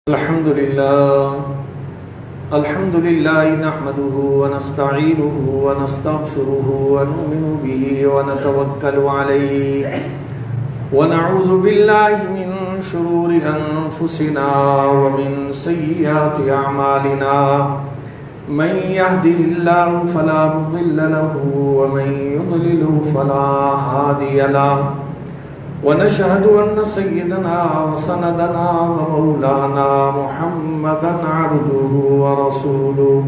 الحمد لله نحمده ونستعينه ونستغفره ونؤمن به ونتوكل عليه ونعوذ بالله من شرور أنفسنا ومن سيئات أعمالنا من يهده الله فلا مضل له ومن يضلله فلا هادي له ونشهد أن سيدنا وسندنا ومولانا محمدا عبده ورسوله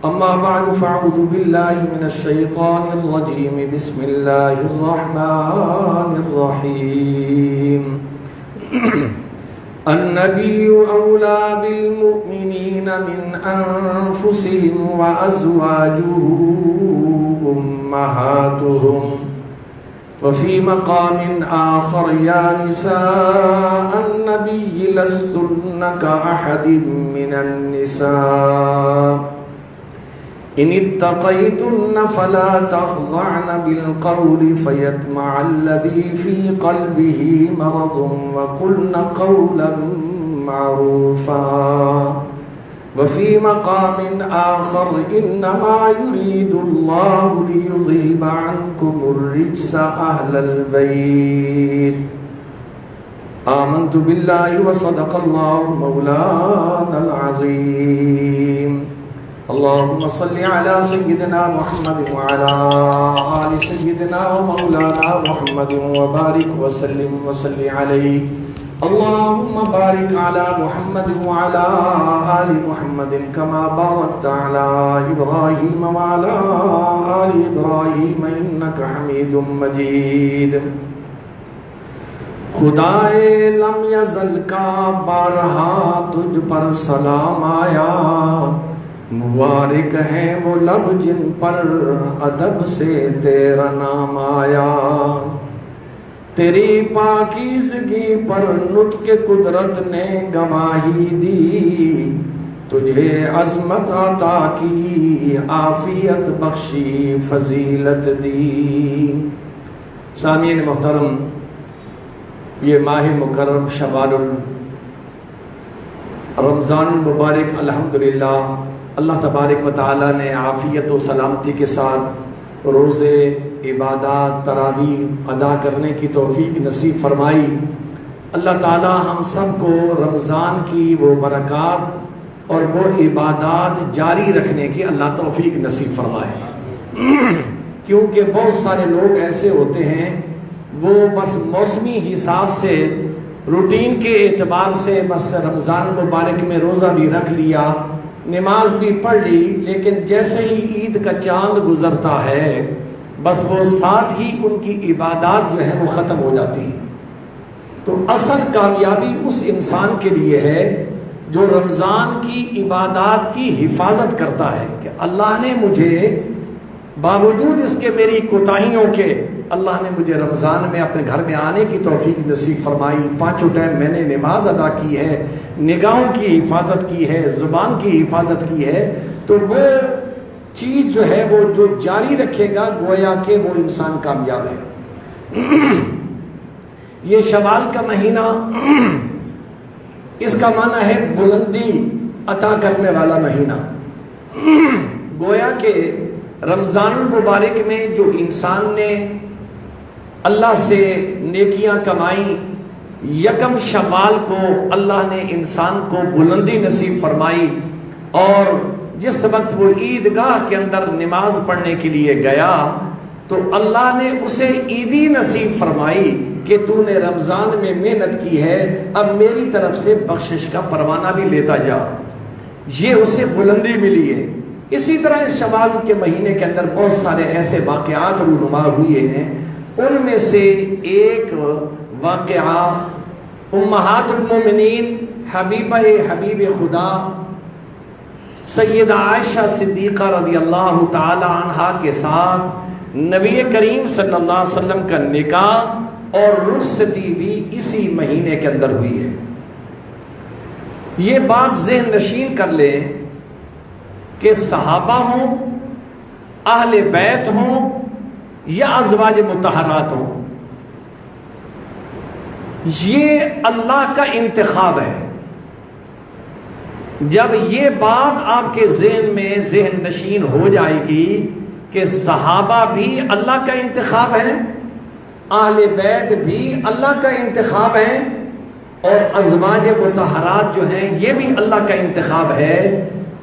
أما بعد فأعوذ بالله من الشيطان الرجيم بسم الله الرحمن الرحيم النبي أولى بالمؤمنين من أنفسهم وأزواجه أمهاتهم وفي مقام آخر يا نساء النبي لستن كأحد من النساء إن اتقيتن فلا تخضعن بالقول فيطمع الذي في قلبه مرض وقلن قولا معروفا وفي مقام آخر إنما يريد الله ليذهب عنكم الرجس أهل البيت آمنت بالله وصدق الله مولانا العظيم اللهم صل على سيدنا محمد وعلى آل سيدنا ومولانا محمد وبارك وسلم وصل عليه اللهم بارك على محمد وعلى آل محمد كما باركت على إبراهيم وعلى آل إبراهيم إنك حميد مجيد خدائے لم یزل کا بارہا تجھ پر سلام آیا مبارک ہیں وہ لب جن پر ادب سے تیرا نام آیا تیری پاکیزگی پر نطق قدرت نے گواہی دی تجھے عظمت عطا کی عافیت بخشی فضیلت دی سامعین محترم، یہ ماہ مکرم شوال رمضان المبارک الحمدللہ اللہ تبارک و تعالی نے عافیت و سلامتی کے ساتھ روزے عبادات تراویح ادا کرنے کی توفیق نصیب فرمائی۔ اللہ تعالی ہم سب کو رمضان کی وہ برکات اور وہ عبادات جاری رکھنے کی اللہ توفیق نصیب فرمائے، کیونکہ بہت سارے لوگ ایسے ہوتے ہیں وہ بس موسمی حساب سے روٹین کے اعتبار سے بس رمضان مبارک میں روزہ بھی رکھ لیا، نماز بھی پڑھ لی، لیکن جیسے ہی عید کا چاند گزرتا ہے بس وہ ساتھ ہی ان کی عبادات جو ہے وہ ختم ہو جاتی ہیں۔ تو اصل کامیابی اس انسان کے لیے ہے جو رمضان کی عبادات کی حفاظت کرتا ہے کہ اللہ نے مجھے باوجود اس کے میری کوتاہیوں کے اللہ نے مجھے رمضان میں اپنے گھر میں آنے کی توفیق نصیب فرمائی، پانچوں ٹائم میں نے نماز ادا کی ہے، نگاہوں کی حفاظت کی ہے، زبان کی حفاظت کی ہے، تو وہ چیز جو ہے وہ جو جاری رکھے گا گویا کہ وہ انسان کامیاب ہے۔ یہ شوال کا مہینہ اس کا معنی ہے بلندی عطا کرنے والا مہینہ۔ گویا کہ رمضان المبارک میں جو انسان نے اللہ سے نیکیاں کمائی، یکم شوال کو اللہ نے انسان کو بلندی نصیب فرمائی، اور جس وقت وہ عیدگاہ کے اندر نماز پڑھنے کے لیے گیا تو اللہ نے اسے عیدی نصیب فرمائی کہ تو نے رمضان میں محنت کی ہے، اب میری طرف سے بخشش کا پروانہ بھی لیتا جا، یہ اسے بلندی ملی ہے۔ اسی طرح اس شوال کے مہینے کے اندر بہت سارے ایسے واقعات رونما ہوئے ہیں، ان میں سے ایک واقعہ امہات المومنین حبیب خدا سیدہ عائشہ صدیقہ رضی اللہ تعالی عنہا کے ساتھ نبی کریم صلی اللہ علیہ وسلم کا نکاح اور رخصتی بھی اسی مہینے کے اندر ہوئی ہے۔ یہ بات ذہن نشین کر لیں کہ صحابہ ہوں، اہل بیت ہوں یا ازواج مطہرات ہوں، یہ اللہ کا انتخاب ہے۔ جب یہ بات آپ کے ذہن میں ذہن نشین ہو جائے گی کہ صحابہ بھی اللہ کا انتخاب ہے، اہل بیت بھی اللہ کا انتخاب ہے، اور ازواج مطہرات جو ہیں یہ بھی اللہ کا انتخاب ہے،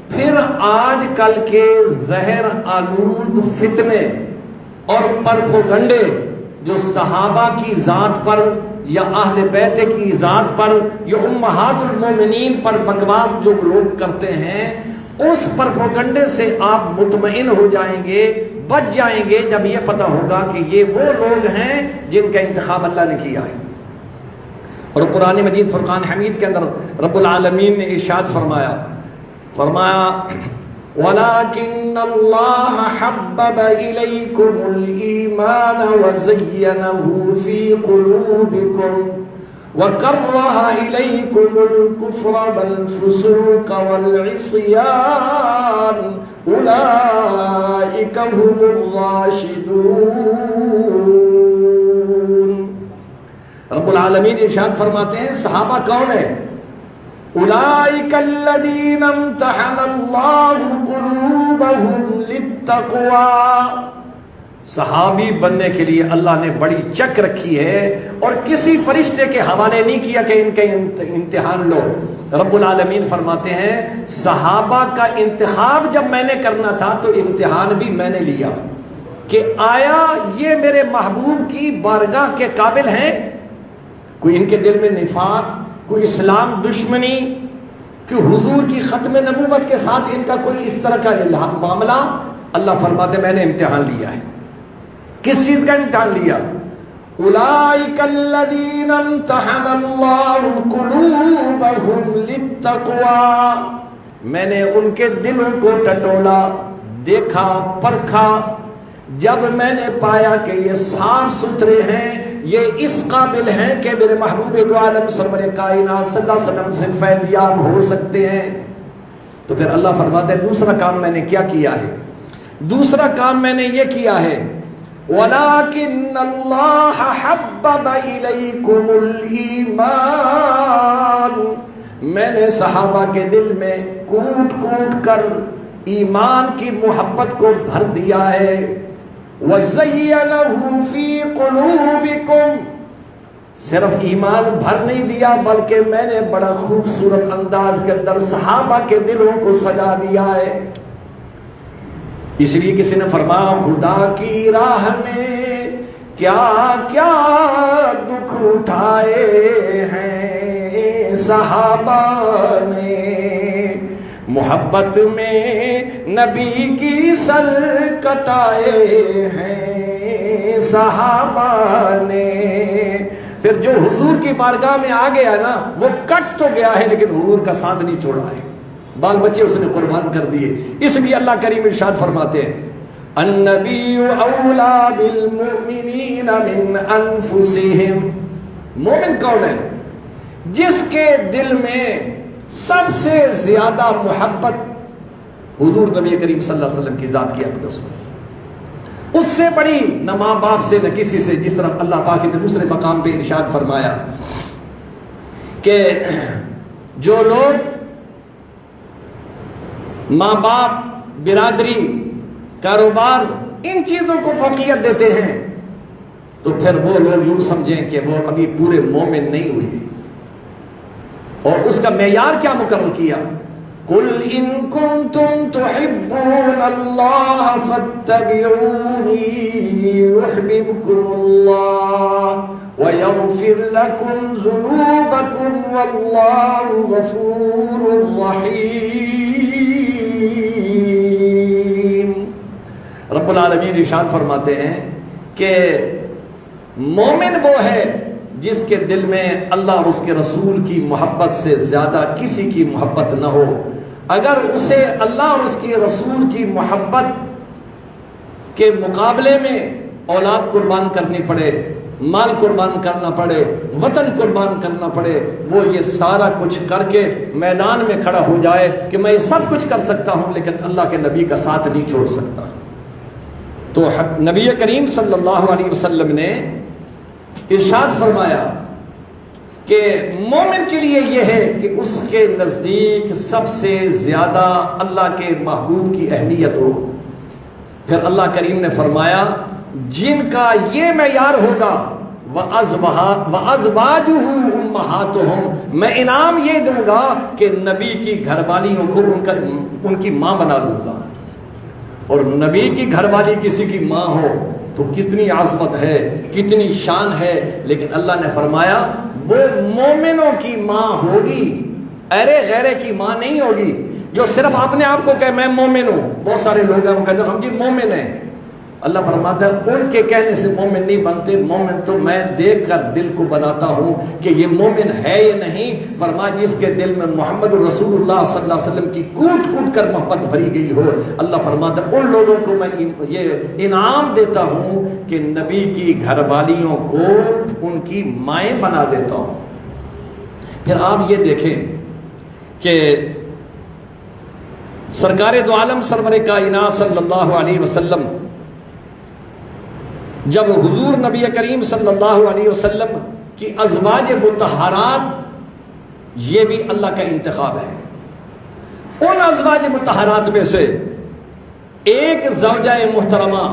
پھر آج کل کے زہر آلود فتنے اور پروپیگنڈے جو صحابہ کی ذات پر یا اہل بیت کی ذات پر یا امہات المومنین پر بکواس جو لوگ کرتے ہیں، اس پروپیگنڈے سے آپ مطمئن ہو جائیں گے، بچ جائیں گے جب یہ پتہ ہوگا کہ یہ وہ لوگ ہیں جن کا انتخاب اللہ نے کیا ہے۔ اور قرآن مجید فرقان حمید کے اندر رب العالمین نے ارشاد فرمایا وَلَكِنَّ اللَّهَ حَبَّبَ إِلَيْكُمُ الْإِيمَانَ وَزَيَّنَهُ فِي قُلُوبِكُمْ وَكَرَّهَ إِلَيْكُمُ الْكُفْرَ وَالْفُسُوقَ وَالْعِصْيَانَ أُولَئِكَ هُمُ الرَّاشِدُونَ۔ رب العالمین ارشاد فرماتے ہیں صحابہ کون ہیں؟ اولئک الذین امتحن اللہ قلوبہم للتقوی، صحابی بننے کے لیے اللہ نے بڑی چک رکھی ہے، اور کسی فرشتے کے حوالے نہیں کیا کہ ان کا امتحان لو۔ رب العالمین فرماتے ہیں صحابہ کا انتخاب جب میں نے کرنا تھا تو امتحان بھی میں نے لیا کہ آیا یہ میرے محبوب کی بارگاہ کے قابل ہیں؟ کوئی ان کے دل میں نفاق، کوئی اسلام دشمنی، کہ حضور کی ختم نبوت کے ساتھ ان کا کوئی اس طرح کا معاملہ؟ اللہ فرماتے میں نے امتحان لیا ہے۔ کس چیز کا امتحان لیا؟ اولئک الذین امتحن اللہ قلوبہم للتقوی، میں نے ان کے دلوں کو ٹٹولا، دیکھا، پرکھا، جب میں نے پایا کہ یہ صاف ستھرے ہیں، یہ اس قابل ہیں کہ میرے محبوب دو عالم سرور کائنات صلی اللہ علیہ وسلم سے فیضیاب ہو سکتے ہیں، تو پھر اللہ فرماتے ہیں دوسرا کام میں نے کیا کیا ہے؟ دوسرا کام میں نے یہ کیا ہے وَلَكِنَّ اللَّهَ حَبَّبَ إِلَيْكُمُ الْإِيمَانَ، میں نے صحابہ کے دل میں کوٹ کوٹ کر ایمان کی محبت کو بھر دیا ہے۔ وَزَيَّنَهُ فِي قُلُوبِكُمْ، صرف ایمان بھر نہیں دیا بلکہ میں نے بڑا خوبصورت انداز کے اندر صحابہ کے دلوں کو سجا دیا ہے۔ اس لیے کسی نے فرمایا خدا کی راہ میں کیا کیا دکھ اٹھائے ہیں صحابہ نے، محبت میں نبی کی سر کٹائے ہیں صحابہ نے۔ پھر جو حضور کی بارگاہ میں آ گیا نا وہ کٹ تو گیا ہے لیکن حضور کا ساتھ نہیں چھوڑا ہے، بال بچے اس نے قربان کر دیے۔ اس لیے اللہ کریم ارشاد فرماتے ہیں النبی اولا بالمؤمنین من انفسہم، مومن کون ہے؟ جس کے دل میں سب سے زیادہ محبت حضور نبی کریم صلی اللہ علیہ وسلم کی ذات کی اقدس ہو، اس سے بڑی نہ ماں باپ سے نہ کسی سے، جس طرح اللہ پاک نے دوسرے مقام پہ ارشاد فرمایا کہ جو لوگ ماں باپ، برادری، کاروبار ان چیزوں کو فوقیت دیتے ہیں تو پھر وہ لوگ یوں سمجھیں کہ وہ ابھی پورے مومن نہیں ہوئے۔ اور اس کا معیار کیا مقرر کیا؟ قُلْ إِن كُنتُمْ تُحِبُّونَ اللَّهَ فَاتَّبِعُونِي يُحْبِبْكُمُ اللَّهُ وَيَغْفِرْ لَكُمْ ذُنُوبَكُمْ وَاللَّهُ غَفُورٌ رَحِيمٌ۔ رب العالمین ارشاد فرماتے ہیں کہ مومن وہ ہے جس کے دل میں اللہ اور اس کے رسول کی محبت سے زیادہ کسی کی محبت نہ ہو۔ اگر اسے اللہ اور اس کے رسول کی محبت کے مقابلے میں اولاد قربان کرنی پڑے، مال قربان کرنا پڑے، وطن قربان کرنا پڑے، وہ یہ سارا کچھ کر کے میدان میں کھڑا ہو جائے کہ میں یہ سب کچھ کر سکتا ہوں لیکن اللہ کے نبی کا ساتھ نہیں چھوڑ سکتا، تو نبی کریم صلی اللہ علیہ وسلم نے ارشاد فرمایا کہ مومن کے لیے یہ ہے کہ اس کے نزدیک سب سے زیادہ اللہ کے محبوب کی اہمیت ہو۔ پھر اللہ کریم نے فرمایا جن کا یہ معیار ہوگا وَأَزْوَاجُهُ أُمَّهَاتُهُمْ، میں انعام یہ دوں گا کہ نبی کی گھر والیوں کو ان کی ماں بنا دوں گا۔ اور نبی کی گھر والی کسی کی ماں ہو تو کتنی عظمت ہے، کتنی شان ہے، لیکن اللہ نے فرمایا وہ مومنوں کی ماں ہوگی، ارے غیرے کی ماں نہیں ہوگی۔ جو صرف اپنے آپ کو کہ میں مومن ہوں، بہت سارے لوگ ہیں وہ کہتے ہیں ہم جی مومن ہیں، اللہ فرماتا ہے ان کے کہنے سے مومن نہیں بنتے، مومن تو میں دیکھ کر دل کو بناتا ہوں کہ یہ مومن ہے یا نہیں۔ فرمایا جس کے دل میں محمد رسول اللہ صلی اللہ علیہ وسلم کی کوٹ کوٹ کر محبت بھری گئی ہو، اللہ فرماتا ہے ان لوگوں کو میں یہ انعام دیتا ہوں کہ نبی کی گھر والیوں کو ان کی مائیں بنا دیتا ہوں۔ پھر آپ یہ دیکھیں کہ سرکار دو عالم سرور کائنات صلی اللہ علیہ وسلم جب حضور نبی کریم صلی اللہ علیہ وسلم کی ازواج مطہرات، یہ بھی اللہ کا انتخاب ہے۔ ان ازواج مطہرات میں سے ایک زوجہ محترمہ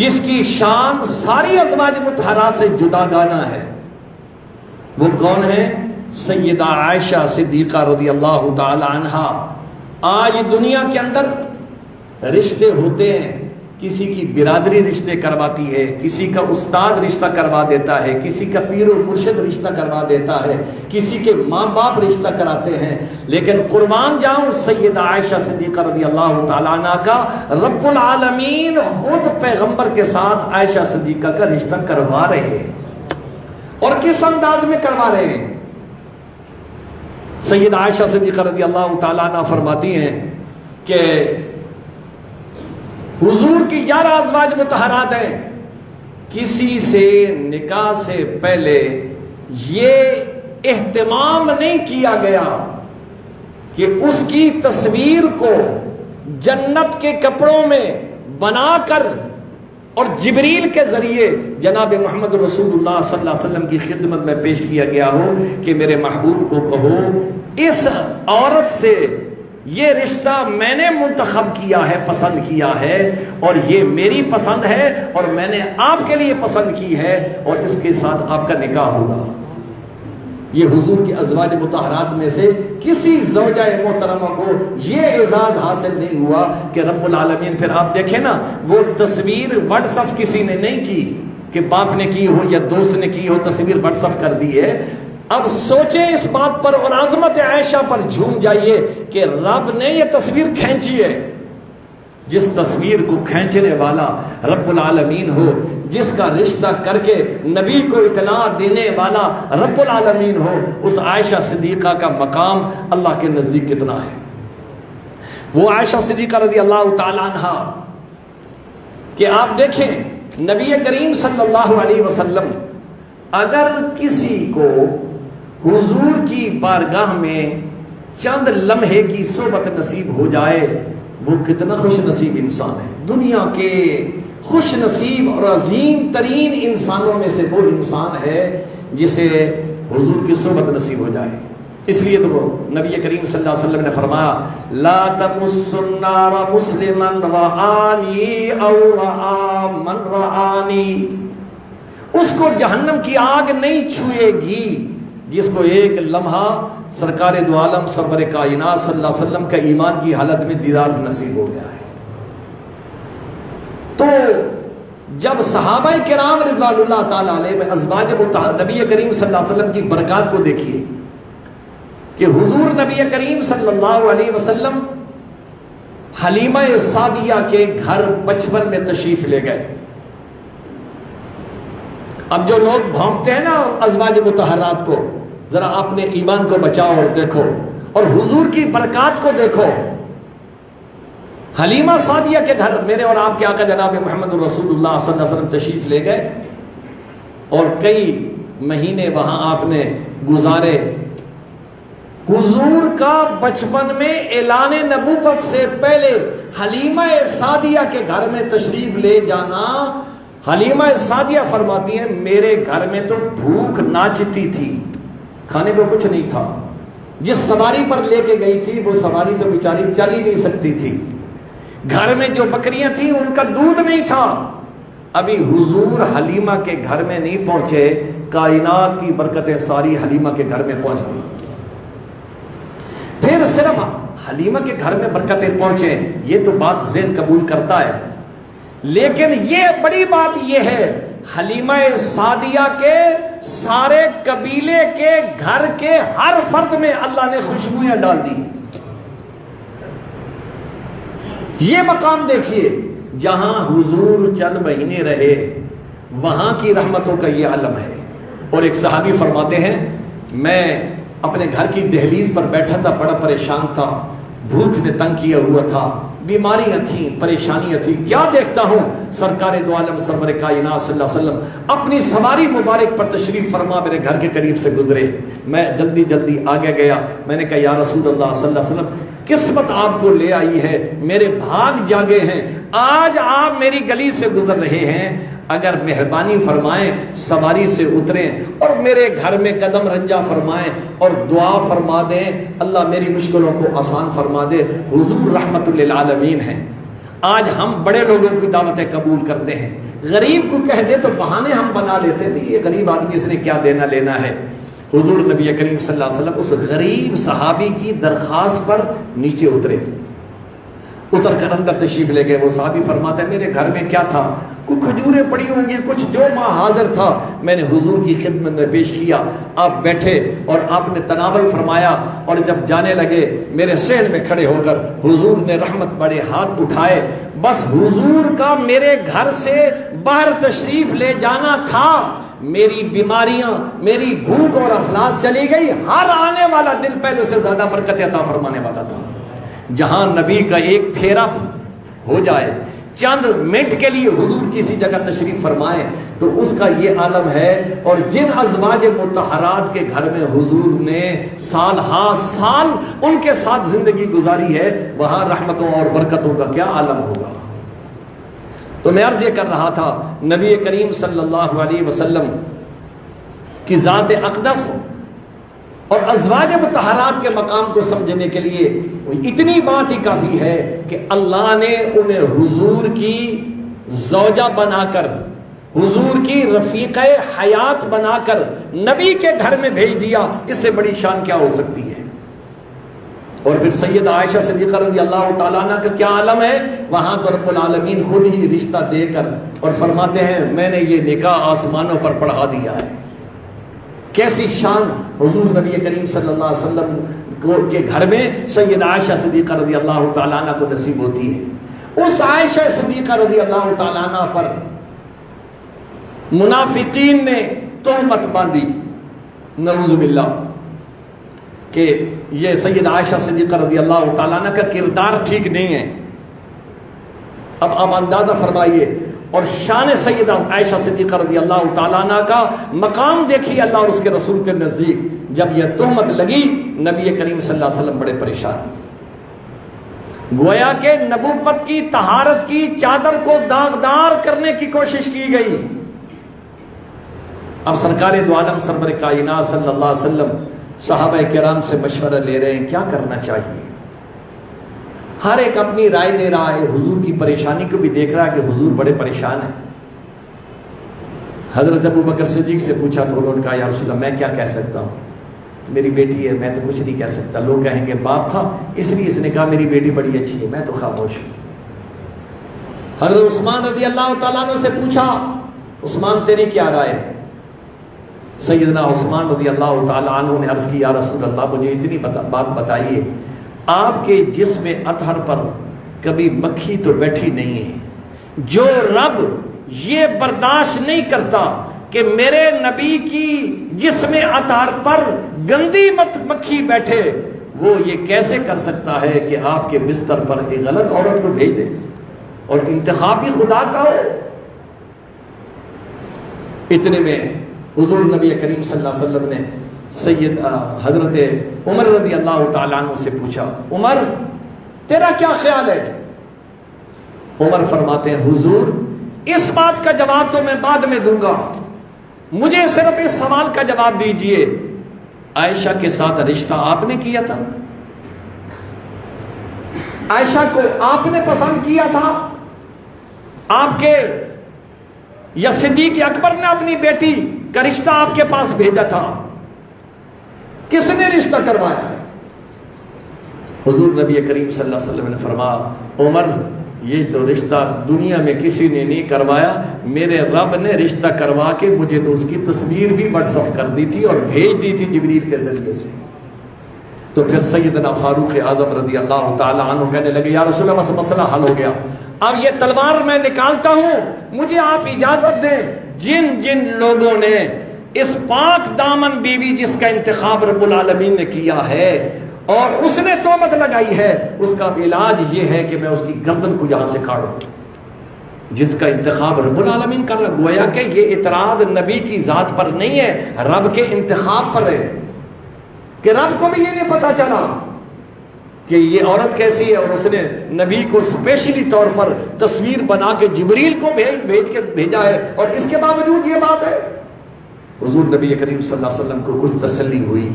جس کی شان ساری ازواج مطہرات سے جدا گانا ہے، وہ کون ہے؟ سیدہ عائشہ صدیقہ رضی اللہ تعالی عنہا۔ آج دنیا کے اندر رشتے ہوتے ہیں، کسی کی برادری رشتے کرواتی ہے، کسی کا استاد رشتہ کروا دیتا ہے، کسی کا پیر و مرشد رشتہ کروا دیتا ہے، کسی کے ماں باپ رشتہ کراتے ہیں، لیکن قربان جاؤں سیدہ عائشہ صدیقہ رضی اللہ تعالیٰ عنہ کا رب العالمین خود پیغمبر کے ساتھ عائشہ صدیقہ کا رشتہ کروا رہے ہیں۔ اور کس انداز میں کروا رہے ہیں؟ سیدہ عائشہ صدیقہ رضی اللہ تعالیٰ عنہ فرماتی ہیں کہ حضور کی 11 ازواج مطہرات ہیں، کسی سے نکاح سے پہلے یہ اہتمام نہیں کیا گیا کہ اس کی تصویر کو جنت کے کپڑوں میں بنا کر اور جبریل کے ذریعے جناب محمد رسول اللہ صلی اللہ علیہ وسلم کی خدمت میں پیش کیا گیا ہو کہ میرے محبوب کو کہو اس عورت سے یہ رشتہ میں نے منتخب کیا ہے، پسند کیا ہے، اور یہ میری پسند ہے اور میں نے آپ کے لیے پسند کی ہے، اور اس کے ساتھ آپ کا نکاح ہوگا۔ یہ حضور کی ازواج مطہرات میں سے کسی زوجہ محترمہ کو یہ اعزاز حاصل نہیں ہوا کہ رب العالمین۔ پھر آپ دیکھیں نا، وہ تصویر واٹس ایپ کسی نے نہیں کی کہ باپ نے کی ہو یا دوست نے کی ہو، تصویر واٹس ایپ کر دی ہے۔ اب سوچیں اس بات پر اور عظمت عائشہ پر جھوم جائیے کہ رب نے یہ تصویر کھینچی ہے۔ جس تصویر کو کھینچنے والا رب العالمین ہو، جس کا رشتہ کر کے نبی کو اطلاع دینے والا رب العالمین ہو، اس عائشہ صدیقہ کا مقام اللہ کے نزدیک کتنا ہے۔ وہ عائشہ صدیقہ رضی اللہ تعالی عنہا کہ آپ دیکھیں نبی کریم صلی اللہ علیہ وسلم اگر کسی کو حضور کی بارگاہ میں چند لمحے کی صحبت نصیب ہو جائے، وہ کتنا خوش نصیب انسان ہے۔ دنیا کے خوش نصیب اور عظیم ترین انسانوں میں سے وہ انسان ہے جسے حضور کی صحبت نصیب ہو جائے۔ اس لیے تو وہ نبی کریم صلی اللہ علیہ وسلم نے فرمایا لا تمس النار مسلما رآنی او رآ من رآنی، اس کو جہنم کی آگ نہیں چھوئے گی جس کو ایک لمحہ سرکار دو عالم سرور کائنات صلی اللہ علیہ وسلم کا ایمان کی حالت میں دیدار نصیب ہو گیا ہے۔ تو جب صحابہ کرام رضوان اللہ تعالیٰ علیہ میں ازواج نبی کریم صلی اللہ علیہ وسلم کی برکات کو دیکھیے کہ حضور نبی کریم صلی اللہ علیہ وسلم حلیمہ سعدیہ کے گھر بچپن میں تشریف لے گئے۔ اب جو لوگ بھونکتے ہیں نا ازواج مطہرات کو، ذرا اپنے ایمان کو بچاؤ اور دیکھو اور حضور کی برکات کو دیکھو۔ حلیمہ سعدیہ کے گھر میرے اور آپ کے آقا جناب محمد رسول اللہ صلی اللہ علیہ وسلم تشریف لے گئے اور کئی مہینے وہاں آپ نے گزارے۔ حضور کا بچپن میں اعلان نبوت سے پہلے حلیمہ سعدیہ کے گھر میں تشریف لے جانا حلیمہ سعدیہ فرماتی ہیں میرے گھر میں تو بھوک ناچتی تھی، کھانے کو کچھ نہیں تھا، جس سواری پر لے کے گئی تھی وہ سواری تو بیچاری چل ہی نہیں سکتی تھی، گھر میں جو بکریاں تھیں ان کا دودھ نہیں تھا۔ ابھی حضور حلیمہ کے گھر میں نہیں پہنچے، کائنات کی برکتیں ساری حلیمہ کے گھر میں پہنچ گئی۔ پھر صرف حلیمہ کے گھر میں برکتیں پہنچے یہ تو بات ذہن قبول کرتا ہے، لیکن یہ بڑی بات یہ ہے حلیمہ سعدیہ کے سارے قبیلے کے گھر کے ہر فرد میں اللہ نے خوشبویاں ڈال دی۔ یہ مقام دیکھیے، جہاں حضور چند مہینے رہے وہاں کی رحمتوں کا یہ علم ہے۔ اور ایک صحابی فرماتے ہیں میں اپنے گھر کی دہلیز پر بیٹھا تھا، بڑا پریشان تھا، بھوک نے تنگ کیا ہوا تھا، بیماریاں تھیں، پریشانیاں تھیں، کیا دیکھتا ہوں سرکار دو عالم سرور کائنات صلی اللہ علیہ وسلم اپنی سواری مبارک پر تشریف فرما میرے گھر کے قریب سے گزرے۔ میں جلدی جلدی آگے گیا، میں نے کہا یا رسول اللہ صلی اللہ علیہ وسلم قسمت آپ کو لے آئی ہے، میرے بھاگ جاگے ہیں، آج آپ میری گلی سے گزر رہے ہیں، اگر مہربانی فرمائیں سواری سے اتریں اور میرے گھر میں قدم رنجا فرمائیں اور دعا فرما دیں، اللہ میری مشکلوں کو آسان فرما دے۔ حضور رحمت للعالمین ہیں۔ آج ہم بڑے لوگوں کی دعوتیں قبول کرتے ہیں، غریب کو کہہ دے تو بہانے ہم بنا لیتے ہیں، یہ غریب آدمی اس نے کیا دینا لینا ہے۔ حضور نبی کریم صلی اللہ علیہ وسلم اس غریب صحابی کی درخواست پر نیچے اترے، اتر کر اندر تشریف لے گئے۔ وہ صحابی فرماتا ہے میرے گھر میں کیا تھا، کچھ کھجوریں پڑی ہوں گی، کچھ جو ماں حاضر تھا میں نے حضور کی خدمت میں پیش کیا، آپ بیٹھے اور آپ نے تناول فرمایا، اور جب جانے لگے میرے صحن میں کھڑے ہو کر حضور نے رحمت بڑے ہاتھ اٹھائے، بس حضور کا میرے گھر سے باہر تشریف لے جانا تھا، میری بیماریاں، میری بھوک اور افلاس چلی گئی، ہر آنے والا دل پہلے سے زیادہ برکت عطا فرمانے والا تھا۔ جہاں نبی کا ایک پھیرا ہو جائے، چند منٹ کے لیے حضور کسی جگہ تشریف فرمائے تو اس کا یہ عالم ہے۔ اور جن ازواج مطہرات کے گھر میں حضور نے سال ہا سال ان کے ساتھ زندگی گزاری ہے، وہاں رحمتوں اور برکتوں کا کیا عالم ہوگا۔ تو میں عرض یہ کر رہا تھا نبی کریم صلی اللہ علیہ وسلم کی ذات اقدس اور ازواج مطہرات کے مقام کو سمجھنے کے لیے اتنی بات ہی کافی ہے کہ اللہ نے انہیں حضور کی زوجہ بنا کر، حضور کی رفیقہ حیات بنا کر نبی کے گھر میں بھیج دیا، اس سے بڑی شان کیا ہو سکتی ہے۔ اور پھر سید عائشہ صدیقہ رضی اللہ تعالیٰ عنہ کا کیا عالم ہے، وہاں تو رب العالمین خود ہی رشتہ دے کر اور فرماتے ہیں میں نے یہ نکاح آسمانوں پر پڑھا دیا ہے۔ کیسی شان حضور نبی کریم صلی اللہ علیہ وسلم کے گھر میں سید عائشہ صدیقہ رضی اللہ تعالیٰ عنہ کو نصیب ہوتی ہے۔ اس عائشہ صدیقہ رضی اللہ تعالیٰ عنہ پر منافقین نے تہمت باندھی، نعوذ باللہ، کہ یہ سید عائشہ صدیقہ رضی اللہ تعالیٰ عنہ کا کردار ٹھیک نہیں ہے۔ اب آپ اندازہ فرمائیے، اور شان سیدہ عائشہ صدیقہ رضی اللہ تعالیٰ عنہ کا مقام دیکھیے اللہ اور اس کے رسول کے نزدیک۔ جب یہ تہمت لگی نبی کریم صلی اللہ علیہ وسلم بڑے پریشان ہوئے، گویا کہ نبوت کی طہارت کی چادر کو داغدار کرنے کی کوشش کی گئی۔ اب سرکار دو عالم سرور کائنات صلی اللہ علیہ وسلم صحابہ کرام سے مشورہ لے رہے ہیں کیا کرنا چاہیے۔ ہر ایک اپنی رائے دے رہا ہے، حضور کی پریشانی کو بھی دیکھ رہا ہے کہ حضور بڑے پریشان ہیں۔ حضرت ابو بکر صدیق سے پوچھا تو انہوں نے کہا یا رسول اللہ میں کیا کہہ سکتا ہوں، تو میری بیٹی ہے، میں تو کچھ نہیں کہہ سکتا، لوگ کہیں گے باپ تھا اس لیے اس نے کہا میری بیٹی بڑی اچھی ہے، میں تو خاموش ہوں۔ حضرت عثمان رضی اللہ تعالیٰ عنہ سے پوچھا عثمان تیری کیا رائے ہے۔ سیدنا عثمان رضی اللہ تعالیٰ عنہ نے عرض کی یا رسول اللہ مجھے اتنی بات بتائیے، آپ کے جسم اطہر پر کبھی مکھی تو بیٹھی نہیں ہے، جو رب یہ برداشت نہیں کرتا کہ میرے نبی کی جسم اطہر پر گندی مکھی بیٹھے، وہ یہ کیسے کر سکتا ہے کہ آپ کے بستر پر ایک غلط عورت کو بھیج دے، اور انتخاب بھی خدا کا ہو۔ اتنے میں حضور نبی کریم صلی اللہ علیہ وسلم نے سید حضرت عمر رضی اللہ تعالیٰ عنہ سے پوچھا عمر تیرا کیا خیال ہے۔ عمر فرماتے ہیں حضور اس بات کا جواب تو میں بعد میں دوں گا، مجھے صرف اس سوال کا جواب دیجئے، عائشہ کے ساتھ رشتہ آپ نے کیا تھا؟ عائشہ کو آپ نے پسند کیا تھا؟ آپ کے یا صدیق اکبر نے اپنی بیٹی کا رشتہ آپ کے پاس بھیجا تھا؟ کس نے رشتہ کروایا ہے؟ حضور نبی کریم صلی اللہ علیہ وسلم نے فرمایا، عمر یہ تو رشتہ دنیا میں کسی نے نہیں کروایا، میرے رب نے رشتہ کروا کے مجھے تو اس کی تصویر بھی واٹس ایپ کر دی تھی اور بھیج دی تھی جبریل کے ذریعے سے۔ تو پھر سیدنا فاروق اعظم رضی اللہ تعالی عنہ کہنے لگے، یا رسول اللہ مسئلہ حل ہو گیا، اب یہ تلوار میں نکالتا ہوں، مجھے آپ اجازت دیں، جن جن لوگوں نے اس پاک دامن بیوی جس کا انتخاب رب العالمین نے کیا ہے اور اس نے تہمت لگائی ہے، اس کا علاج یہ ہے کہ میں اس کی گردن کو یہاں سے کاٹ دوں۔ جس کا انتخاب رب العالمین کر رہا، گویا کہ یہ اعتراض نبی کی ذات پر نہیں ہے، رب کے انتخاب پر ہے، کہ رب کو بھی یہ نہیں پتا چلا کہ یہ عورت کیسی ہے، اور اس نے نبی کو اسپیشلی طور پر تصویر بنا کے جبریل کو بھیج کے بھیجا ہے، اور اس کے باوجود یہ بات ہے۔ حضور نبی کریم صلی اللہ علیہ وسلم کو کچھ تسلی ہوئی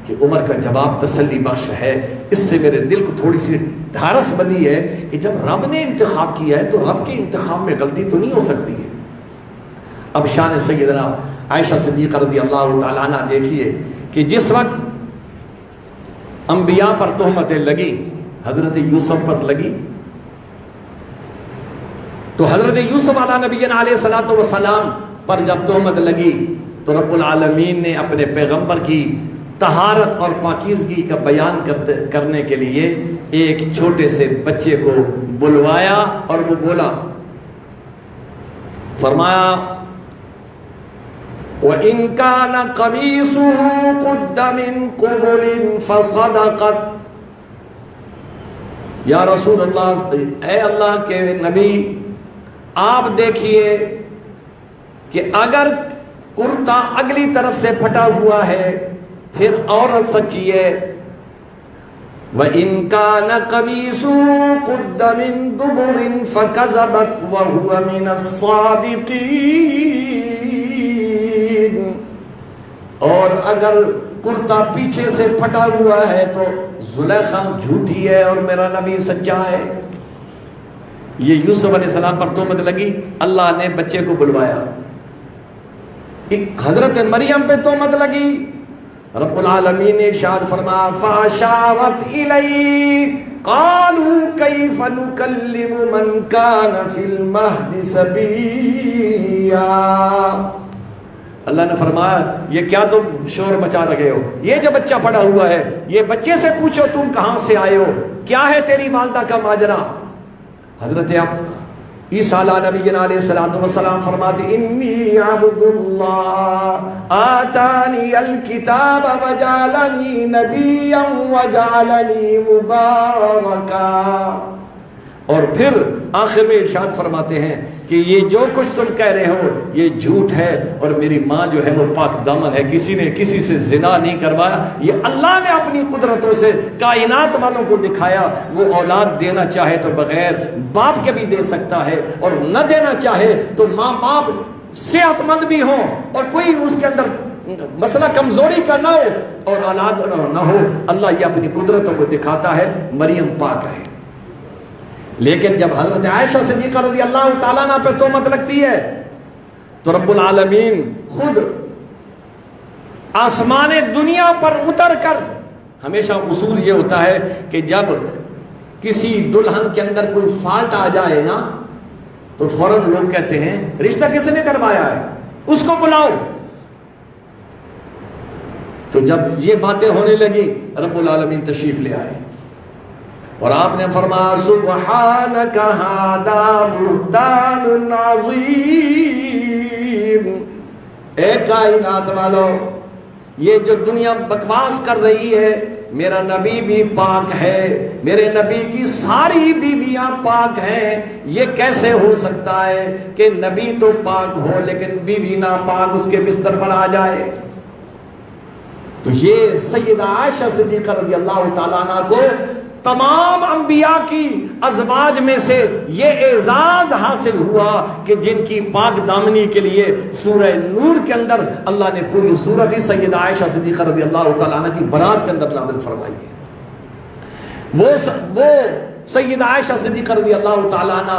کہ عمر کا جواب تسلی بخش ہے، اس سے میرے دل کو تھوڑی سی ڈھارس بندی ہے کہ جب رب نے انتخاب کیا ہے تو رب کے انتخاب میں غلطی تو نہیں ہو سکتی ہے۔ اب شان سیدنا عائشہ صدیقہ رضی اللہ تعالیٰ عنہ دیکھیے کہ جس وقت انبیاء پر تہمتیں لگی، حضرت یوسف پر لگی، تو حضرت یوسف علیہ نبینا علیہ الصلوۃ والسلام پر جب تہمت لگی تو رب العالمین نے اپنے پیغمبر کی طہارت اور پاکیزگی کا بیان کرنے کے لیے ایک چھوٹے سے بچے کو بلوایا، اور وہ بولا، فرمایا وَإِن كَانَ قَمِيصُهُ قُدَّ مِن قُبُلٍ فَصَدَقَتْ، یا رسول اللہ، اے اللہ کے نبی، آپ دیکھیے کہ اگر کرتا اگلی طرف سے پھٹا ہوا ہے پھر عورت سچی ہے، وَإِن كَانَ قَمِيصُهُ قُدَّ مِن دُبُرٍ فَكَذَبَتْ وَهُوَ مِنَ الصَّادِقِينَ، اور اگر کرتا پیچھے سے پھٹا ہوا ہے تو زلیخا جھوٹی ہے اور میرا نبی سچا ہے۔ یہ یوسف علیہ السلام پر تہمت لگی، اللہ نے بچے کو بلوایا۔ ایک حضرت مریم پہ تہمت لگی، رب العالمین نے ارشاد فرمایا فَأَشَارَتْ إِلَيْهِ قَالُوا كَيْفَ نُكَلِّمُ مَنْ كَانَ فِي الْمَهْدِ صَبِيًّا، اللہ نے فرمایا یہ کیا تم شور مچا رہے ہو، یہ جو بچہ پڑا ہوا ہے یہ بچے سے پوچھو تم کہاں سے آئے ہو، کیا ہے تیری والدہ کا ماجرا۔ حضرت عیسیٰ علیہ نبینا علیہ السلام فرماتے انی عبد اللہ آتانی الکتاب وجعلنی نبیا وجعلنی مبارکا، اور پھر آخر میں ارشاد فرماتے ہیں کہ یہ جو کچھ تم کہہ رہے ہو یہ جھوٹ ہے، اور میری ماں جو ہے وہ پاک دامن ہے، کسی نے کسی سے زنا نہیں کروایا، یہ اللہ نے اپنی قدرتوں سے کائنات والوں کو دکھایا، وہ اولاد دینا چاہے تو بغیر باپ کے بھی دے سکتا ہے، اور نہ دینا چاہے تو ماں باپ صحت مند بھی ہوں اور کوئی اس کے اندر مسئلہ کمزوری کا نہ ہو اور اولاد نہ ہو، اللہ یہ اپنی قدرتوں کو دکھاتا ہے، مریم پاک ہے۔ لیکن جب حضرت عائشہ صدیقہ رضی اللہ تعالیٰ عنہ پہ تہمت لگتی ہے تو رب العالمین خود آسمان دنیا پر اتر کر، ہمیشہ اصول یہ ہوتا ہے کہ جب کسی دلہن کے اندر کوئی فالٹ آ جائے نا تو فوراً لوگ کہتے ہیں رشتہ کس نے کروایا ہے، اس کو بلاؤ۔ تو جب یہ باتیں ہونے لگی رب العالمین تشریف لے آئے اور آپ نے فرمایا سبحانک ھذا بہتان عظیم، اے کائنات والو یہ جو دنیا بکواس کر رہی ہے، میرا نبی بھی پاک ہے، میرے نبی کی ساری بیویاں پاک ہیں، یہ کیسے ہو سکتا ہے کہ نبی تو پاک ہو لیکن بیوی ناپاک اس کے بستر پر آ جائے۔ تو یہ سیدہ عائشہ صدیقہ رضی اللہ تعالیٰ عنہ کو تمام انبیاء کی ازواج میں سے یہ اعزاز حاصل ہوا کہ جن کی پاک دامنی کے لیے سورہ نور کے اندر اللہ نے پوری صورت ہی سیدہ عائشہ صدیقہ رضی اللہ تعالیٰ عنہ کی برات کے اندر نازل فرمائی ہے۔ وہ سیدہ عائشہ صدیقہ رضی اللہ تعالیٰ عنہ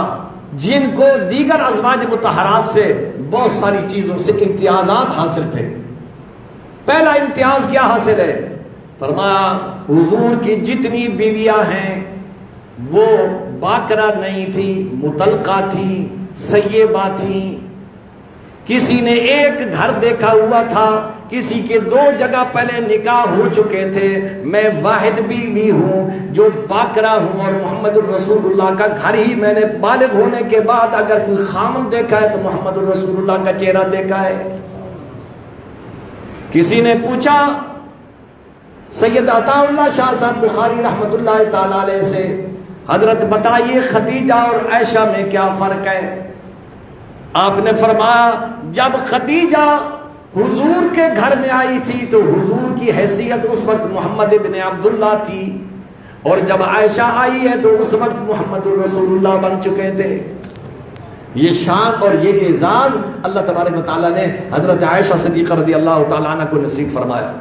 جن کو دیگر ازواج مطہرات سے بہت ساری چیزوں سے امتیازات حاصل تھے۔ پہلا امتیاز کیا حاصل ہے؟ فرمایا حضور کی جتنی بیویاں ہیں وہ باکرہ نہیں تھی، مطلقہ تھی، سیبہ تھی۔ کسی نے ایک گھر دیکھا ہوا تھا، کسی کے 2 جگہ پہلے نکاح ہو چکے تھے۔ میں واحد بیوی ہوں جو باکرہ ہوں، اور محمد الرسول اللہ کا گھر ہی میں نے بالغ ہونے کے بعد اگر کوئی خامن دیکھا ہے تو محمد الرسول اللہ کا چہرہ دیکھا ہے۔ کسی نے پوچھا سید عطا اللہ شاہ صاحب بخاری رحمت اللہ تعالی علیہ سے، حضرت بتائیے خدیجہ اور عائشہ میں کیا فرق ہے؟ آپ نے فرمایا جب خدیجہ حضور کے گھر میں آئی تھی تو حضور کی حیثیت اس وقت محمد ابن عبداللہ تھی، اور جب عائشہ آئی ہے تو اس وقت محمد الرسول اللہ بن چکے تھے۔ یہ شان اور یہ اعزاز اللہ تبارک و تعالیٰ نے حضرت عائشہ صدیقہ رضی اللہ تعالیٰ عنہ کو نصیب فرمایا۔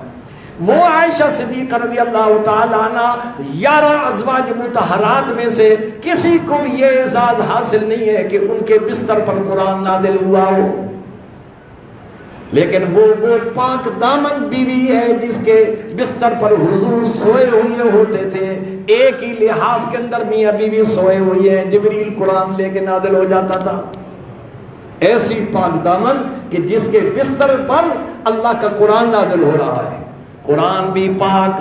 وہ عائشہ صدیقہ رضی اللہ تعالیٰ عنہ 11 ازواج مطہرات میں سے کسی کو بھی یہ اعزاز حاصل نہیں ہے کہ ان کے بستر پر قرآن نازل ہوا ہو، لیکن وہ پاک دامن بیوی ہے جس کے بستر پر حضور سوئے ہوئے ہوتے تھے۔ ایک ہی لحاف کے اندر میاں بیوی سوئے ہوئی ہے، جبریل قرآن لے کے نازل ہو جاتا تھا۔ ایسی پاک دامن کہ جس کے بستر پر اللہ کا قرآن نازل ہو رہا ہے، قرآن بھی پاک،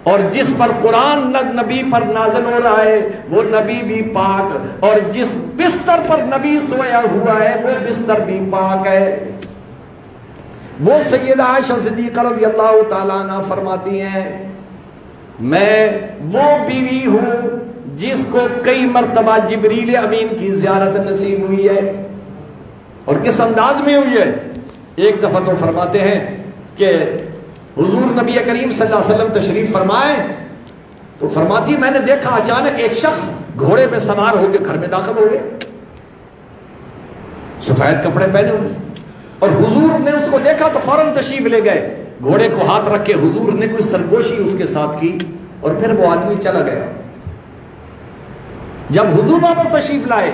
اور جس پر قرآن نبی پر نازل ہو رہا ہے وہ نبی بھی پاک، اور جس بستر پر نبی سویا ہوا ہے وہ بستر بھی پاک ہے۔ وہ سیدہ عائشہ صدیقہ رضی اللہ تعالیٰ عنہ فرماتی ہیں میں وہ بیوی ہوں جس کو کئی مرتبہ جبریل امین کی زیارت نصیب ہوئی ہے، اور کس انداز میں ہوئی ہے؟ ایک دفعہ تو فرماتے ہیں کہ حضور نبی کریم صلی اللہ علیہ وسلم تشریف فرمائے تو فرماتی میں نے دیکھا اچانک ایک شخص گھوڑے پہ سوار ہو کے گھر میں داخل ہو گئے، سفید کپڑے پہنے ہوئے، اور حضور نے اس کو دیکھا تو فوراً تشریف لے گئے، گھوڑے کو ہاتھ رکھ کے حضور نے کوئی سرگوشی اس کے ساتھ کی اور پھر وہ آدمی چلا گیا۔ جب حضور واپس تشریف لائے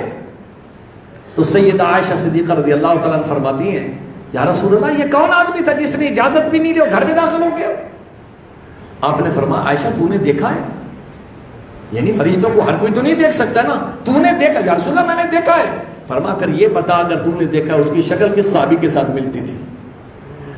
تو سیدہ عائشہ صدیقہ رضی اللہ تعالیٰ عنہ فرماتی ہیں یا رسول اللہ یہ کون آدمی تھا جس نے اجازت بھی نہیں دی اور گھر میں داخل ہو گیا؟ آپ نے فرمایا عائشہ تو نے دیکھا ہے؟ یعنی فرشتوں کو ہر کوئی تو نہیں دیکھ سکتا نا، تو نے دیکھا؟ یا رسول اللہ میں نے دیکھا ہے۔ فرما کر یہ بتا اگر تو نے دیکھا اس کی شکل کس صحابی کے ساتھ ملتی تھی؟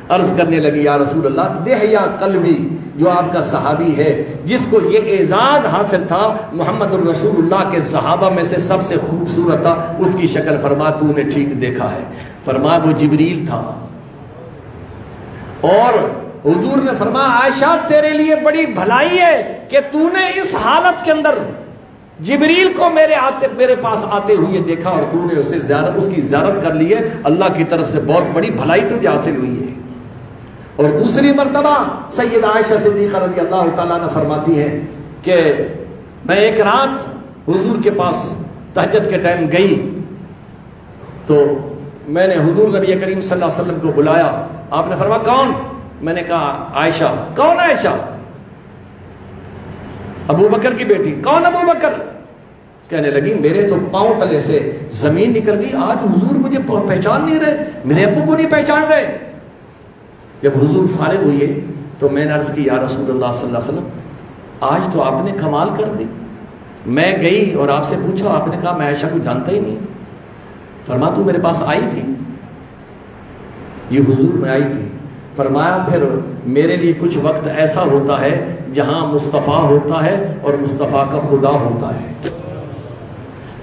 عرض کرنے لگی یا رسول اللہ دہیا قلبی، جو آپ کا صحابی ہے جس کو یہ اعزاز حاصل تھا محمد الرسول اللہ کے صحابہ میں سے سب سے خوبصورت تھا، اس کی شکل فرما تو نے ٹھیک دیکھا ہے۔ فرمایا وہ جبریل تھا، اور حضور نے فرمایا عائشہ تیرے لیے بڑی بھلائی ہے کہ تو نے اس حالت کے اندر جبریل کو میرے پاس آتے ہوئے دیکھا اور تو نے اس کی زیارت کر لی ہے، اللہ کی طرف سے بہت بڑی بھلائی تجھے حاصل ہوئی ہے۔ اور دوسری مرتبہ سیدہ عائشہ صدیقہ رضی اللہ تعالیٰ عنہ فرماتی ہے کہ میں ایک رات حضور کے پاس تہجد کے ٹائم گئی تو میں نے حضور نبی کریم صلی اللہ علیہ وسلم کو بلایا، آپ نے فرمایا کون؟ میں نے کہا عائشہ۔ کون عائشہ؟ ابو بکر کی بیٹی۔ کون ابو بکر؟ کہنے لگی میرے تو پاؤں تلے سے زمین نکل گئی، آج حضور مجھے پہچان نہیں رہے، میرے ابو کو نہیں پہچان رہے۔ جب حضور فارغ ہوئے تو میں نے عرض کی یا رسول اللہ صلی اللہ علیہ وسلم آج تو آپ نے کمال کر دی، میں گئی اور آپ سے پوچھا، آپ نے کہا میں عائشہ کو جانتا ہی نہیں۔ فرمایا تو میرے پاس آئی تھی؟ یہ حضور میں آئی تھی۔ فرمایا پھر میرے لیے کچھ وقت ایسا ہوتا ہے جہاں مصطفیٰ ہوتا ہے اور مصطفیٰ کا خدا ہوتا ہے،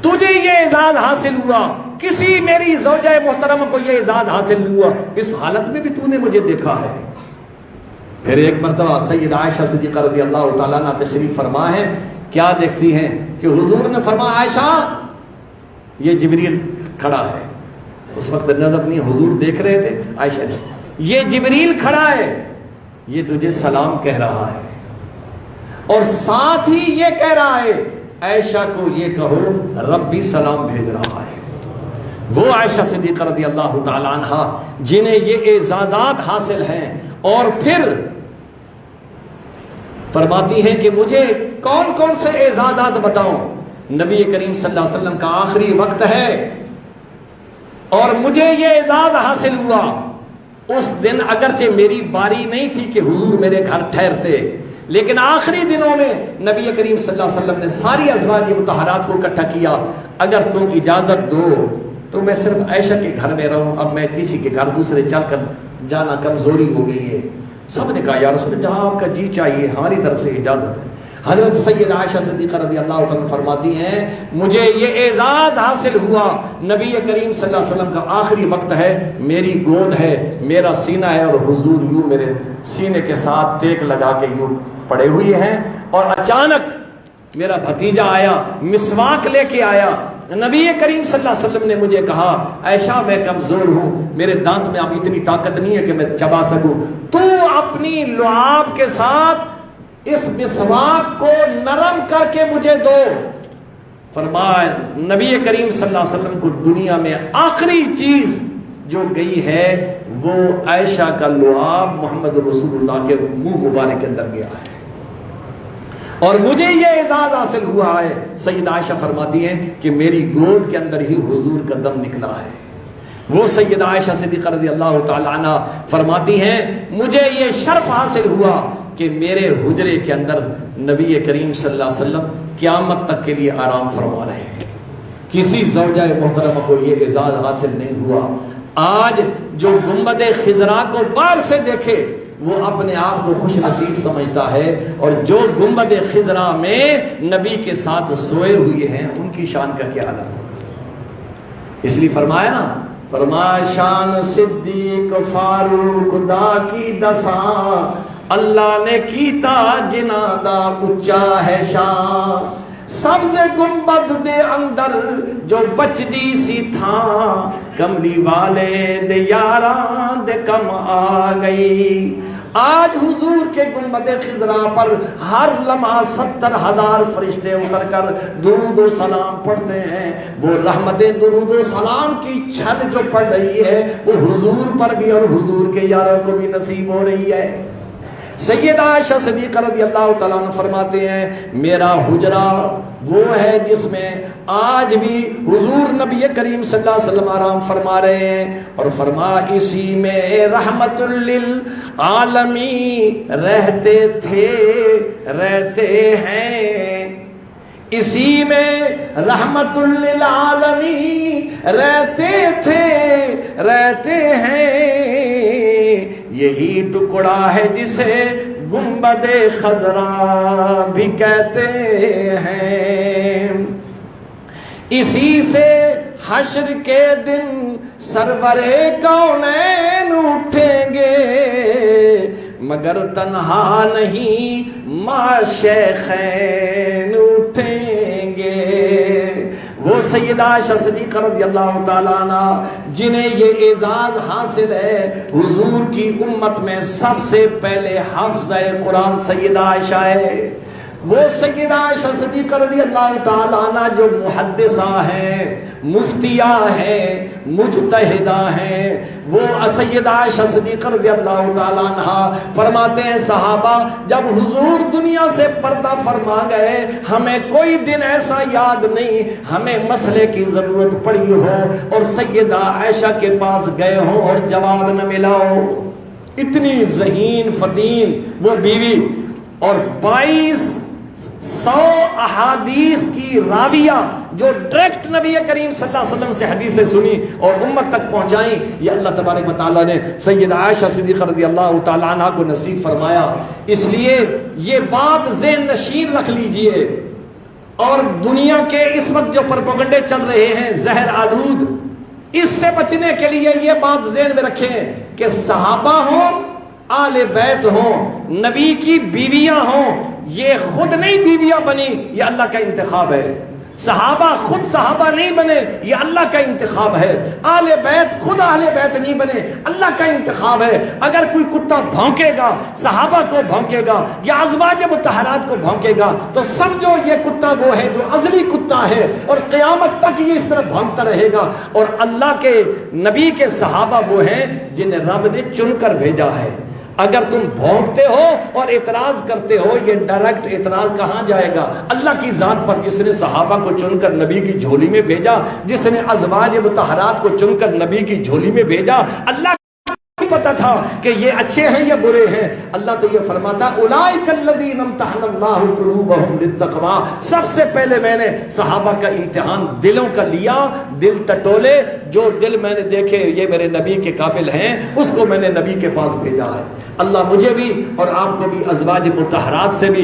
تجھے یہ اعزاز حاصل ہوا، کسی میری زوجہ محترمہ کو یہ اعزاز حاصل ہوا، اس حالت میں بھی تو نے مجھے دیکھا ہے۔ پھر ایک مرتبہ سیدہ عائشہ صدیقہ رضی اللہ تعالیٰ عنہ تشریف فرما ہے، کیا دیکھتی ہیں کہ حضور نے فرمایا عائشہ یہ جبریل کھڑا ہے، اس وقت نظر نہیں حضور دیکھ رہے تھے، عائشہ نے یہ جبریل کھڑا ہے، یہ تجھے سلام کہہ رہا ہے۔ اور ساتھ ہی یہ کہہ رہا ہے عائشہ کو یہ کہو رب بھی سلام بھیج رہا ہے۔ وہ عائشہ صدیقہ رضی اللہ تعالی عنہا جنہیں یہ اعزازات حاصل ہیں، اور پھر فرماتی ہیں کہ مجھے کون کون سے اعزازات بتاؤں؟ نبی کریم صلی اللہ علیہ وسلم کا آخری وقت ہے اور مجھے یہ اعزاز حاصل ہوا۔ اس دن اگرچہ میری باری نہیں تھی کہ حضور میرے گھر ٹھہرتے، لیکن آخری دنوں میں نبی کریم صلی اللہ علیہ وسلم نے ساری ازواج مطہرات کو اکٹھا کیا، اگر تم اجازت دو تو میں صرف عائشہ کے گھر میں رہوں، اب میں کسی کے گھر دوسرے چل کر جانا کمزوری ہو گئی ہے۔ سب نے کہا یا رسول اللہ، جہاں آپ کا جی چاہیے، ہماری طرف سے اجازت ہے۔ حضرت سید عائشہ صدیقہ رضی اللہ عنہ فرماتی ہیں مجھے یہ اعزاز حاصل ہوا، نبی کریم صلی اللہ علیہ وسلم کا آخری وقت ہے، میری گود ہے، میرا سینہ ہے، اور حضور یوں میرے سینے کے ساتھ ٹیک لگا کے یوں پڑے ہوئے ہیں، اور اچانک میرا بھتیجا آیا، مسواک لے کے آیا۔ نبی کریم صلی اللہ علیہ وسلم نے مجھے کہا عائشہ میں کمزور ہوں، میرے دانت میں اب اتنی طاقت نہیں ہے کہ میں چبا سکوں، تو اپنی لعاب کے ساتھ اس مسواک کو نرم کر کے مجھے دو۔ فرمایا نبی کریم صلی اللہ علیہ وسلم کو دنیا میں آخری چیز جو گئی ہے وہ عائشہ کا لعاب محمد رسول اللہ کے منہ مبارک کے اندر گیا ہے، اور مجھے یہ اعزاز حاصل ہوا ہے۔ سید عائشہ فرماتی ہیں کہ میری گود کے اندر ہی حضور کا دم نکلا ہے۔ وہ سید عائشہ صدیقہ رضی اللہ تعالی عنہ فرماتی ہیں مجھے یہ شرف حاصل ہوا کہ میرے حجرے کے اندر نبی کریم صلی اللہ علیہ وسلم قیامت تک کے لیے آرام فرما رہے ہیں۔ کسی زوجہ محترمہ کو یہ اعزاز حاصل نہیں ہوا۔ آج جو گنبد خضرا کو باہر سے دیکھے وہ اپنے آپ کو خوش نصیب سمجھتا ہے، اور جو گنبد خضرا میں نبی کے ساتھ سوئے ہوئے ہیں ان کی شان کا کیا حال ہوگا۔ اس لیے فرمایا نا، فرمایا شان صدیق فاروق دا کی دساں، اللہ نے کیتا جنا دا اچا ہے شان، سبز گنبد دے اندر جو بچدی سی تھاں، کملی والے دے یاراں دے کم آ گئی۔ آج حضور کے گنبد خضرا پر ہر لمحہ 70,000 فرشتے اتر کر درود و سلام پڑھتے ہیں۔ وہ رحمت درود و سلام کی چھل جو پڑ رہی ہے وہ حضور پر بھی اور حضور کے یاروں کو بھی نصیب ہو رہی ہے۔ سیدہ عائشہ صدیقہ رضی اللہ تعالیٰ عنہ فرماتے ہیں میرا حجرہ وہ ہے جس میں آج بھی حضور نبی کریم صلی اللہ علیہ وسلم آرام فرما رہے ہیں، اور فرما اسی میں رحمت للعالمین رہتے تھے رہتے ہیں، اسی میں رحمت للعالمین رہتے تھے رہتے ہیں، یہی ٹکڑا ہے جسے گنبد خضرا بھی کہتے ہیں، اسی سے حشر کے دن سرور کونین اٹھیں گے، مگر تنہا نہیں ماں شیخین اٹھیں گے۔ وہ سیدہ عائشہ صدیقہ رضی اللہ تعالیٰ عنہ جنہیں یہ اعزاز حاصل ہے، حضور کی امت میں سب سے پہلے حافظہ قرآن سیدہ عائشہ ہے۔ وہ سیدہ عائشہ صدیقہ رضی اللہ تعالیٰ عنہ جو محدثہ ہیں، مفتیہ ہیں، مجتہدہ ہیں، وہ سیدہ عائشہ صدیقہ رضی اللہ تعالیٰ عنہ فرماتے ہیں صحابہ جب حضور دنیا سے پردہ فرما گئے ہمیں کوئی دن ایسا یاد نہیں ہمیں مسئلے کی ضرورت پڑی ہو اور سیدہ عائشہ کے پاس گئے ہوں اور جواب نہ ملا ہو۔ اتنی ذہین فتین وہ بیوی، اور 2200 احادیث کی راویہ جو ڈائریکٹ نبی کریم صلی اللہ علیہ وسلم سے حدیثیں سنی اور امت تک پہنچائیں، یہ اللہ تبارک و تعالیٰ نے سیدہ عائشہ صدیقہ رضی اللہ تعالیٰ عنہ کو نصیب فرمایا۔ اس لیے یہ بات ذہن نشین رکھ لیجئے، اور دنیا کے اس وقت جو پروپیگنڈے چل رہے ہیں زہر آلود، اس سے بچنے کے لیے یہ بات ذہن میں رکھیں کہ صحابہ ہوں، آل بیت ہوں، نبی کی بیویاں ہوں، یہ خود نہیں بیویاں بنی، یہ اللہ کا انتخاب ہے۔ صحابہ خود صحابہ نہیں بنے، یہ اللہ کا انتخاب ہے۔ آل بیت خود اہل بیت نہیں بنے، اللہ کا انتخاب ہے۔ اگر کوئی کتا بھونکے گا، صحابہ کو بھونکے گا یا ازواج مطہرات کو بھونکے گا، تو سمجھو یہ کتا وہ ہے جو ازلی کتا ہے، اور قیامت تک یہ اس طرح بھونکتا رہے گا۔ اور اللہ کے نبی کے صحابہ وہ ہیں جنہیں رب نے چن کر بھیجا ہے۔ اگر تم بھونکتے ہو اور اعتراض کرتے ہو، یہ ڈائریکٹ اعتراض کہاں جائے گا؟ اللہ کی ذات پر، جس نے صحابہ کو چن کر نبی کی جھولی میں بھیجا، جس نے ازواج مطہرات کو چن کر نبی کی جھولی میں بھیجا۔ اللہ کو پتا تھا کہ یہ اچھے ہیں یا برے ہیں۔ اللہ تو یہ فرماتا اولئک الذین امتحن اللہ قلوبہم للتقوی، سب سے پہلے میں نے صحابہ کا امتحان دلوں کا لیا، دل ٹٹولے، جو دل میں نے دیکھے یہ میرے نبی کے قابل ہیں، اس کو میں نے نبی کے پاس بھیجا ہے۔ اللہ مجھے بھی اور آپ کو بھی ازواج مطہرات سے بھی